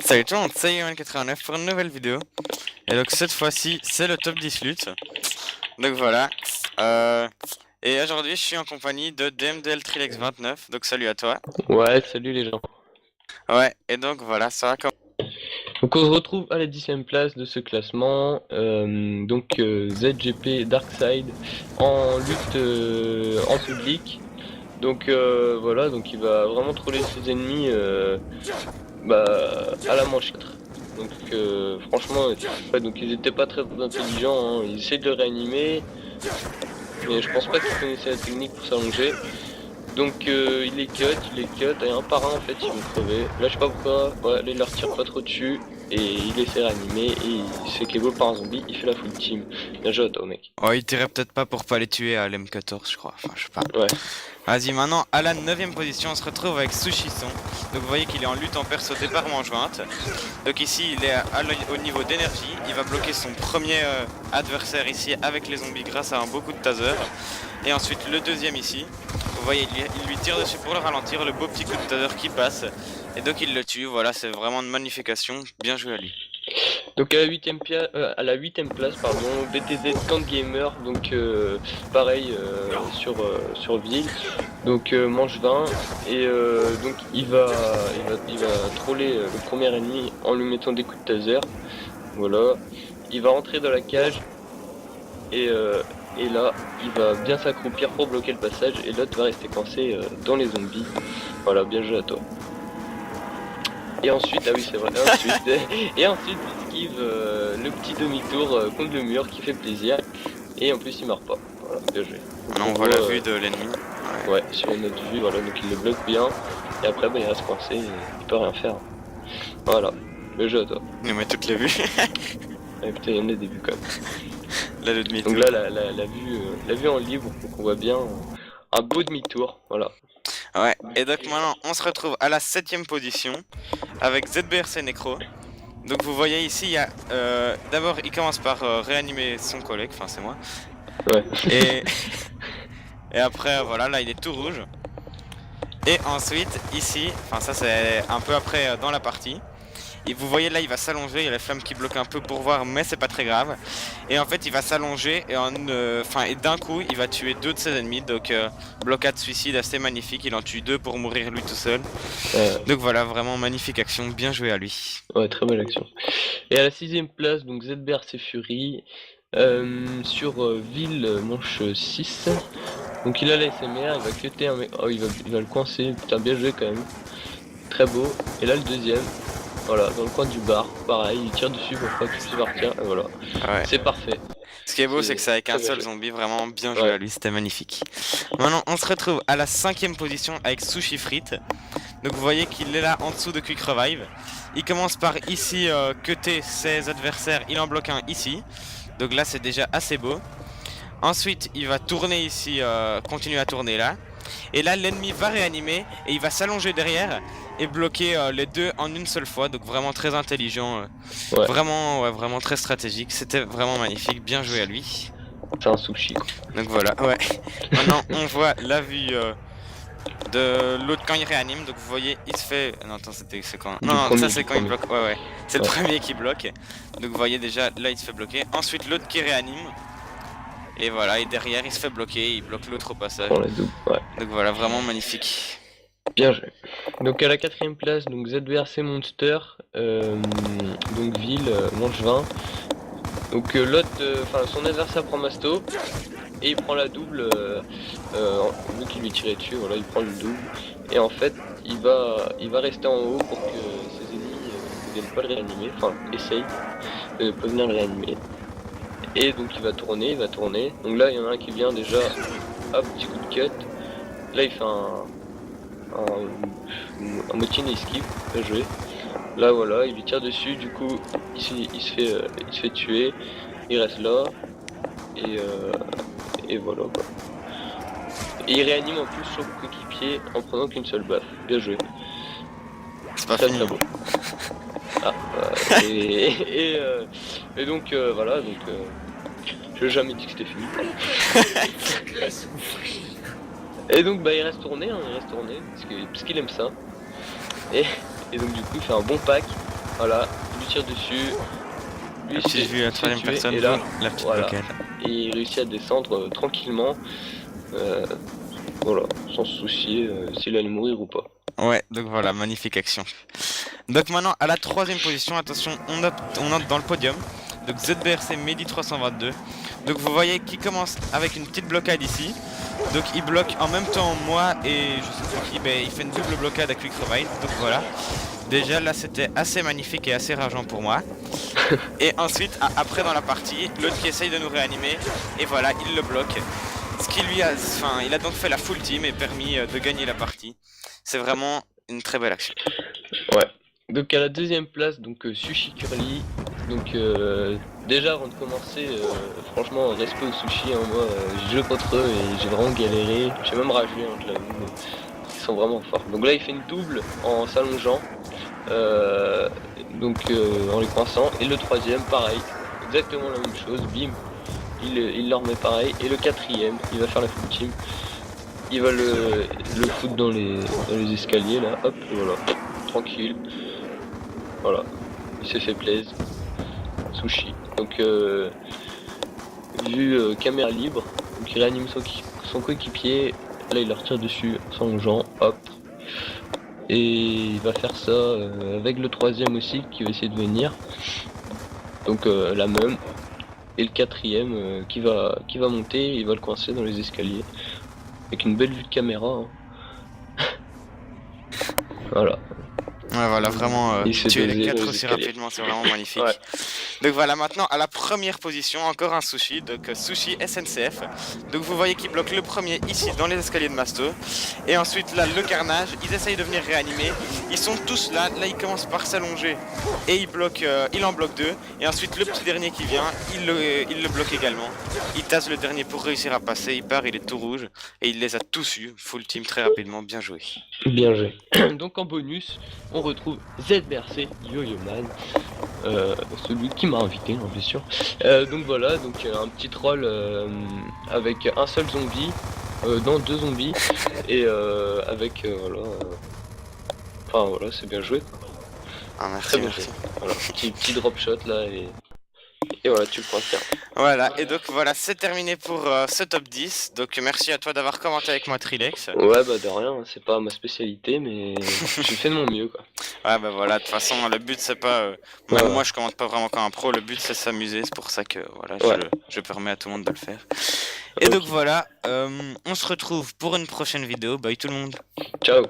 Salut tout le monde, c'est Yohan89 pour une nouvelle vidéo. Et donc cette fois-ci, c'est le top 10 lutte. Donc voilà. Et aujourd'hui, je suis en compagnie de DMDL Trilex29. Donc salut à toi. Ouais, salut les gens. Ouais, et donc voilà, ça va comme... Donc on se retrouve à la 10e place de ce classement. ZGP Darkside en lutte en public. Donc voilà, donc il va vraiment troller ses ennemis à la manche 4. Donc franchement, ouais, donc ils étaient pas très intelligents, hein. Ils essaient de le réanimer, mais je pense pas qu'ils connaissaient la technique pour s'allonger. Donc il les cut, et un par un en fait ils vont crever. Là je sais pas pourquoi, ouais, là, il leur tire pas trop dessus, et il les fait réanimer, et il se fait KO par un zombie, il fait la full team. Bien joué à toi mec. Oh, il tirait peut-être pas pour pas les tuer à l'M14, je crois. Enfin, je sais pas. Ouais. Vas-y, maintenant, à la 9ème position, on se retrouve avec Sushisson. Donc vous voyez qu'il est en lutte en perso départ manche jointe. Donc ici, il est au niveau d'énergie. Il va bloquer son premier adversaire ici avec les zombies grâce à un beau coup de taser. Et ensuite, le deuxième ici. Vous voyez, il lui tire dessus pour le ralentir, le beau petit coup de taser qui passe. Et donc il le tue, voilà, c'est vraiment une magnification. Bien joué à lui. Donc à la 8ème place, pardon, BTZ Camp Gamer, donc pareil sur ville, donc manche 20, et donc il va troller le premier ennemi en lui mettant des coups de taser. Voilà, il va rentrer dans la cage, et là il va bien s'accroupir pour bloquer le passage, et l'autre va rester coincé dans les zombies. Voilà, bien joué à toi. Et ensuite, ah oui c'est vrai, et ensuite il esquive le petit demi-tour contre le mur qui fait plaisir, et en plus il meurt pas. Voilà, bien joué. Maintenant on voit la vue de l'ennemi. Ouais, sur une autre vue, voilà, donc il le bloque bien, et après bah, il reste coincé, et il peut rien faire. Voilà, le jeu à toi. Il met toutes les vues. Et putain, il y en a des vues quand même. Là, le demi-tour. Donc là la vue en libre, donc on voit bien un beau demi-tour, voilà. Ouais, et donc maintenant on se retrouve à la 7ème position avec ZBRC Necro. Donc vous voyez ici, il y a d'abord il commence par réanimer son collègue, enfin c'est moi. Ouais. Et après voilà, là il est tout rouge. Et ensuite ici, enfin ça c'est un peu après dans la partie. Et vous voyez là il va s'allonger, il y a la flamme qui bloque un peu pour voir mais c'est pas très grave. Et en fait il va s'allonger et d'un coup il va tuer deux de ses ennemis. Donc blocade suicide assez magnifique, il en tue deux pour mourir lui tout seul. Donc voilà, vraiment magnifique action, bien joué à lui. Ouais, très belle action. Et à la 6ème place, donc ZBRC Fury sur ville manche 6. Donc il a la SMR, il va cutter un mec, oh il va le coincer, putain bien joué quand même. Très beau. Et là le deuxième, voilà, dans le coin du bar, pareil, il tire dessus pour pas qu'il puisse partir, et voilà. Ouais. C'est parfait. Ce qui est beau, c'est que c'est avec un seul zombie, vraiment bien joué à lui, c'était magnifique. Maintenant, on se retrouve à la 5ème position avec Sushi Frites. Donc vous voyez qu'il est là en dessous de Quick Revive. Il commence par ici cutter ses adversaires, il en bloque un ici. Donc là, c'est déjà assez beau. Ensuite, il va tourner ici, continuer à tourner là. Et là, l'ennemi va réanimer et il va s'allonger derrière et bloquer les deux en une seule fois. Donc vraiment très intelligent, Ouais. vraiment très stratégique. C'était vraiment magnifique, bien joué à lui. C'est un sushi quoi. Donc voilà, ouais. Maintenant, on voit la vue de l'autre quand il réanime. Donc vous voyez, il se fait... Non, attends, c'est quand... Non, ça c'est quand il bloque, ouais. C'est le premier qui bloque. Donc vous voyez déjà, là il se fait bloquer. Ensuite, l'autre qui réanime. Et voilà, et derrière il se fait bloquer, il bloque l'autre au passage. Ouais. Donc voilà, vraiment magnifique. Bien joué. Donc à la 4ème place, donc ZBRC Monster, donc ville, manche 20. Donc l'autre, enfin son adversaire prend Masto, et il prend la double, vu qu'il lui tirait dessus, voilà, il prend le double. Et en fait, il va rester en haut pour que ses ennemis ne viennent pas le réanimer, enfin essaye de ne pas venir le réanimer. Et donc il va tourner. Donc là il y en a un qui vient déjà, hop, petit coup de cut. Là il fait un motin esquive, bien joué. Là voilà, il lui tire dessus, du coup il se fait tuer, il reste là, et voilà quoi. Et il réanime en plus son coéquipier en prenant qu'une seule baffe, bien joué. C'est pas fini. Très beau. Ah, et donc voilà, donc j'ai jamais dit que c'était fini. Et donc bah il reste tourné, parce qu'il aime ça. Et donc du coup il fait un bon pack. Voilà, lui tire dessus. Lui, La petite vue à la s'est troisième tué, personne, et là, boum, la petite voilà. blocade. Et il réussit à descendre tranquillement. Voilà, sans se soucier s'il allait mourir ou pas. Ouais, donc voilà, magnifique action. Donc maintenant, à la troisième position, attention, on note dans le podium. Donc ZBRC Mehdi 322. Donc vous voyez qu'il commence avec une petite blocade ici. Donc il bloque en même temps moi et je sais plus qui, il fait une double blocade à Quick Revive. Donc voilà. Déjà là c'était assez magnifique et assez rageant pour moi. Et ensuite, après dans la partie, l'autre qui essaye de nous réanimer. Et voilà, il le bloque. Ce qui lui a, enfin, il a donc fait la full team et permis de gagner la partie. C'est vraiment une très belle action. Ouais. Donc à la deuxième place, donc Sushi Curly. Donc déjà avant de commencer, franchement respect au sushi, hein, moi j'ai joué contre eux et j'ai vraiment galéré. J'ai même ragé, hein, je l'avoue. Mais ils sont vraiment forts. Donc là il fait une double en s'allongeant, en les coinçant. Et le troisième pareil, exactement la même chose, bim, il leur met pareil. Et le quatrième, il va faire la full team. Il va le foutre dans les escaliers là, hop, et voilà, tranquille. Voilà, il s'est fait plaisir. Sushi. Donc vu caméra libre, donc il réanime son coéquipier. Là il leur tire dessus sans longeant, hop. Et il va faire ça avec le troisième aussi qui va essayer de venir. Donc la même. Et le quatrième qui va monter, il va le coincer dans les escaliers. Avec une belle vue de caméra. Hein. Voilà. Ouais, voilà, vraiment Il s'est tuer les dosé 4 dans les aussi escaliers. rapidement, c'est vraiment magnifique. Ouais. Donc voilà, maintenant à la première position, encore un sushi, donc sushi SNCF. Donc vous voyez qu'il bloque le premier ici dans les escaliers de Masto. Et ensuite là, le carnage, ils essayent de venir réanimer. Ils sont tous là, là ils commencent par s'allonger. Et il en bloque deux. Et ensuite le petit dernier qui vient, il le bloque également. Il tasse le dernier pour réussir à passer, il part, il est tout rouge. Et il les a tous eu, full team très rapidement, bien joué. Bien joué. Donc en bonus, on retrouve ZBRC Yo-Yo Man, celui qui m'a invité, hein, bien sûr. Donc voilà, donc un petit troll avec un seul zombie, non, deux zombies, et avec voilà. Enfin voilà, c'est bien joué. Ah merci, Très bien merci. joué. Voilà, petit drop shot là et voilà, tu le pointes bien. Voilà, et donc voilà, c'est terminé pour ce top 10. Donc merci à toi d'avoir commenté avec moi, Trilex. Ouais, bah de rien, hein, c'est pas ma spécialité, mais j'ai fait de mon mieux quoi. Ouais, bah voilà, de toute façon, le but c'est pas. Ouais, Même moi, je commente pas vraiment comme un pro, le but c'est s'amuser, c'est pour ça que voilà, ouais. je permets à tout le monde de le faire. Et donc voilà, on se retrouve pour une prochaine vidéo. Bye tout le monde. Ciao.